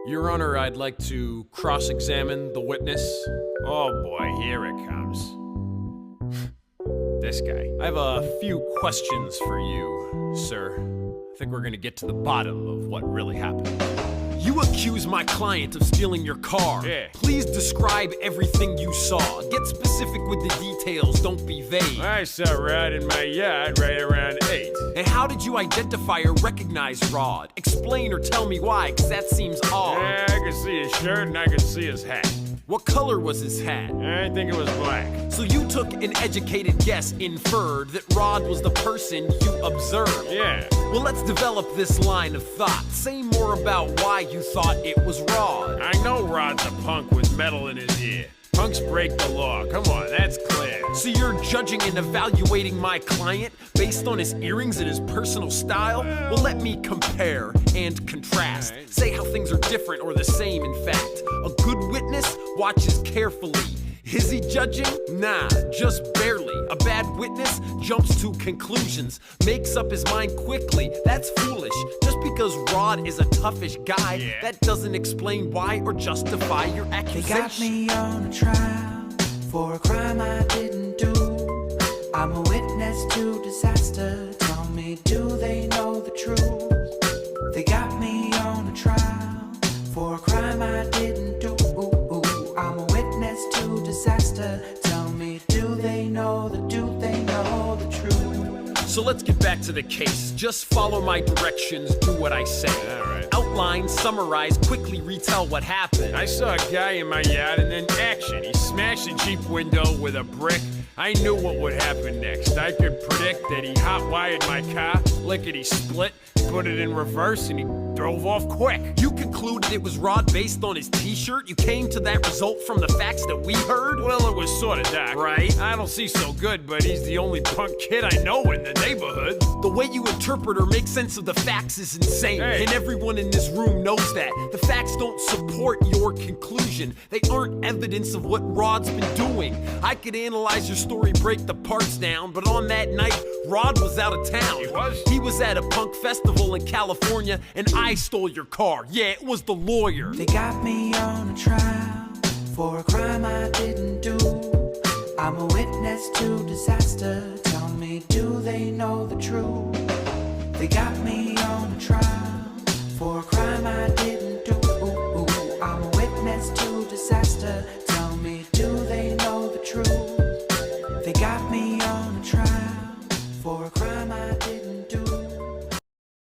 Your Honor, I'd like to cross-examine the witness. Oh boy, here it comes. This guy. I have a few questions for you, sir. I think we're gonna get to the bottom of what really happened. You accuse my client of stealing your car. Yeah. Please describe everything you saw. Get specific with the details, don't be vague. I saw Rod in my yard right around 8. And how did you identify or recognize Rod? Explain or tell me why, cause that seems odd. Yeah, I could see his shirt and I could see his hat. What color was his hat? I think it was black. So you took an educated guess, inferred that Rod was the person you observed. Yeah. Well, let's develop this line of thought. Say more about why you thought it was Rod. I know Rod's a punk with metal in his ear. Punks break the law. Come on, that's clear. So you're judging and evaluating my client based on his earrings and his personal style? Well, let me compare and contrast. Right. Say how things are different or the same, in fact. A good witness watches carefully. Is he judging? Nah, just barely. A bad witness jumps to conclusions, makes up his mind quickly. That's foolish. Just because Rod is a toughish guy, Yeah. that doesn't explain why or justify your They accusation. got me on a trial for a crime I didn't do. I'm a witness to disaster. Tell me, do they know the truth? They got me on a trial for a crime I didn't do. I'm a witness to disaster. Tell me, do they know the truth? So let's get back to the case. Just follow my directions, do what I say. All right. Outline, summarize, quickly retell what happened. I saw a guy in my yard and then action. He smashed a Jeep window with a brick. I knew what would happen next. I could predict that he hot-wired my car, lickety split, put it in reverse, and he drove off quick. You concluded it was Rod based on his t-shirt? You came to that result from the facts that we heard? Well, it was sorta dark. Right. I don't see so good, but he's the only punk kid I know in the neighborhood. The way you interpret or make sense of the facts is insane, Hey. and everyone in this room knows that. The facts don't support your conclusion. They aren't evidence of what Rod's been doing. I could analyze your story, break the parts down, but on that night, Rod was out of town. He was? He was at a punk festival in California, and I stole your car. Yeah, it was the lawyer. They got me on a trial for a crime I didn't do. I'm a witness to disaster. Tell me, do they know the truth? They got me on a trial